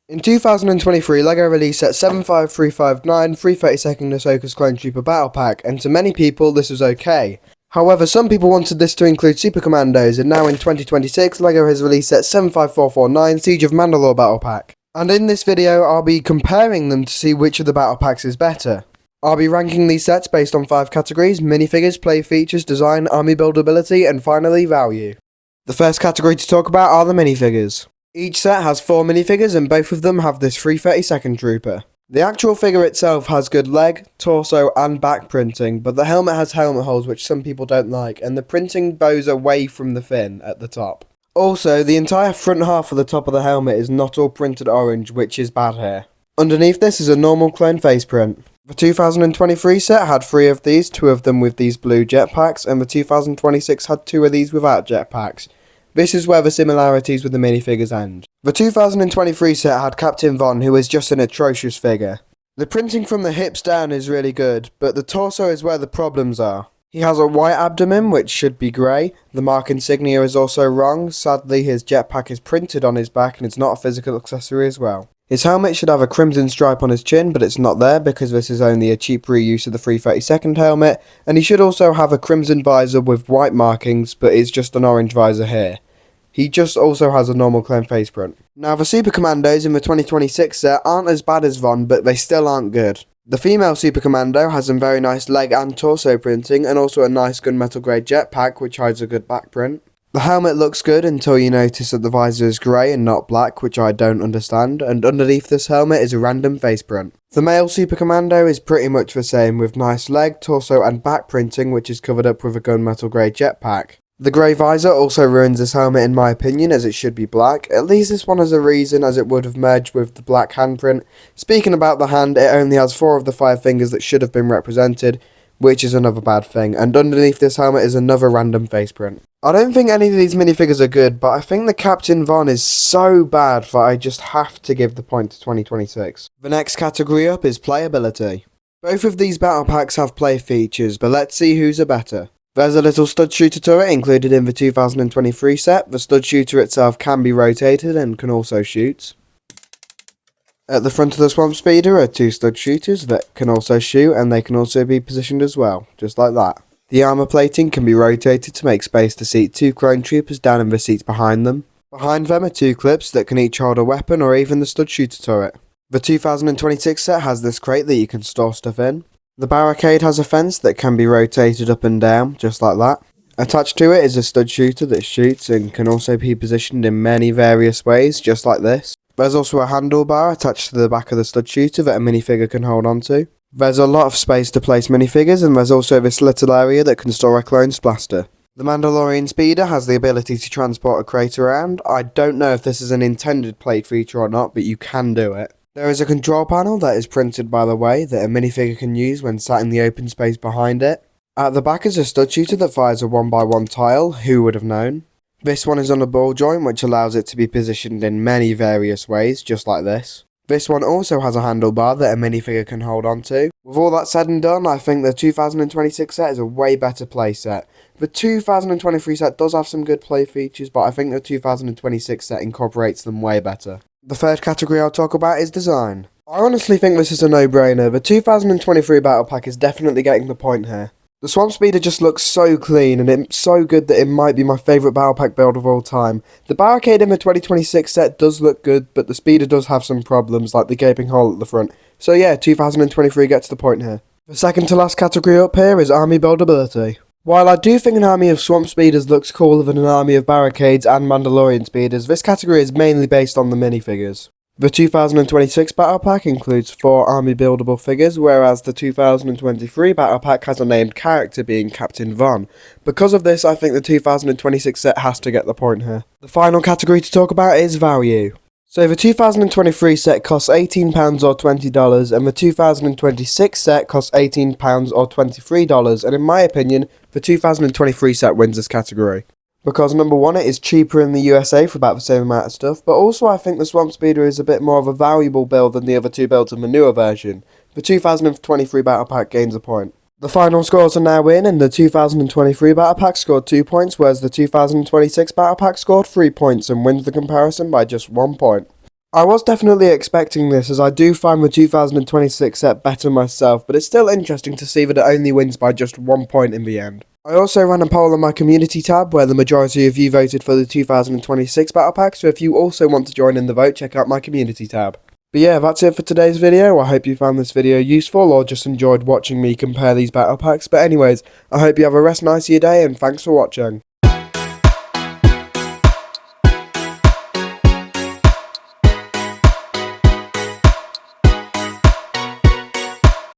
In 2023, LEGO released set 75359 332nd Ahsoka's Clone Trooper Battle Pack, and to many people this was okay. However, some people wanted this to include Super Commandos, and now in 2026, LEGO has released set 75449 Siege of Mandalore Battle Pack. And in this video, I'll be comparing them to see which of the battle packs is better. I'll be ranking these sets based on 5 categories: minifigures, play features, design, army buildability, and finally value. The first category to talk about are the minifigures. Each set has 4 minifigures and both of them have this 332nd Trooper. The actual figure itself has good leg, torso and back printing, but the helmet has helmet holes which some people don't like, and the printing bows away from the fin at the top. Also, the entire front half of the top of the helmet is not all printed orange, which is bad here. Underneath this is a normal clone face print. The 2023 set had 3 of these, 2 of them with these blue jetpacks, and the 2026 had 2 of these without jetpacks. This is where the similarities with the minifigures end. The 2023 set had Captain Von, who is just an atrocious figure. The printing from the hips down is really good, but the torso is where the problems are. He has a white abdomen, which should be grey. The mark insignia is also wrong. Sadly, his jetpack is printed on his back and it's not a physical accessory as well. His helmet should have a crimson stripe on his chin, but it's not there because this is only a cheap reuse of the 332nd helmet, and he should also have a crimson visor with white markings, but it's just an orange visor here. He just also has a normal clone face print. Now the Super Commandos in the 2026 set aren't as bad as Von, but they still aren't good. The female Super Commando has some very nice leg and torso printing, and also a nice gunmetal grey jetpack which hides a good back print. The helmet looks good until you notice that the visor is grey and not black, which I don't understand, and underneath this helmet is a random face print. The male Super Commando is pretty much the same, with nice leg, torso and back printing, which is covered up with a gunmetal grey jetpack. The grey visor also ruins this helmet in my opinion, as it should be black. At least this one has a reason, as it would have merged with the black handprint. Speaking about the hand, it only has 4 of the 5 fingers that should have been represented, which is another bad thing, and underneath this helmet is another random face print. I don't think any of these minifigures are good, but I think the Captain Von is so bad that I just have to give the point to 2026. The next category up is playability. Both of these battle packs have play features, but let's see whose are better. There's a little stud shooter turret included in the 2023 set. The stud shooter itself can be rotated and can also shoot. At the front of the swamp speeder are 2 stud shooters that can also shoot, and they can also be positioned as well, just like that. The armor plating can be rotated to make space to seat 2 clone troopers down in the seats behind them. Behind them are 2 clips that can each hold a weapon or even the stud shooter turret. The 2026 set has this crate that you can store stuff in. The barricade has a fence that can be rotated up and down, just like that. Attached to it is a stud shooter that shoots and can also be positioned in many various ways, just like this. There's also a handlebar attached to the back of the stud shooter that a minifigure can hold onto. There's a lot of space to place minifigures, and there's also this little area that can store a clone's blaster. The Mandalorian speeder has the ability to transport a crate around. I don't know if this is an intended plate feature or not, but you can do it. There is a control panel that is printed by the way that a minifigure can use when sat in the open space behind it. At the back is a stud shooter that fires a 1x1 tile, who would have known. This one is on a ball joint which allows it to be positioned in many various ways, just like this. This one also has a handlebar that a minifigure can hold onto. With all that said and done, I think the 2026 set is a way better play set. The 2023 set does have some good play features, but I think the 2026 set incorporates them way better. The third category I'll talk about is design. I honestly think this is a no-brainer. The 2023 battle pack is definitely getting the point here. The Swamp Speeder just looks so clean, and it's so good that it might be my favourite battle pack build of all time. The barricade in the 2026 set does look good, but the speeder does have some problems, like the gaping hole at the front. So yeah, 2023 gets the point here. The second to last category up here is Army-buildability. While I do think an army of Swamp Speeders looks cooler than an army of Barricades and Mandalorian Speeders, this category is mainly based on the minifigures. The 2026 Battle Pack includes 4 army-buildable figures, whereas the 2023 Battle Pack has a named character being Captain Von. Because of this, I think the 2026 set has to get the point here. The final category to talk about is value. So the 2023 set costs £18 or $20, and the 2026 set costs £18 or $23, and in my opinion, the 2023 set wins this category. Because number one, it is cheaper in the USA for about the same amount of stuff, but also I think the Swamp Speeder is a bit more of a valuable build than the other 2 builds in the newer version. The 2023 Battle Pack gains a point. The final scores are now in, and the 2023 Battle Pack scored 2 points, whereas the 2026 Battle Pack scored 3 points and wins the comparison by just 1 point. I was definitely expecting this, as I do find the 2026 set better myself, but it's still interesting to see that it only wins by just 1 point in the end. I also ran a poll on my community tab where the majority of you voted for the 2026 battle pack, so if you also want to join in the vote, check out my community tab. But yeah, that's it for today's video. I hope you found this video useful or just enjoyed watching me compare these battle packs. But anyways, I hope you have a nice day and thanks for watching.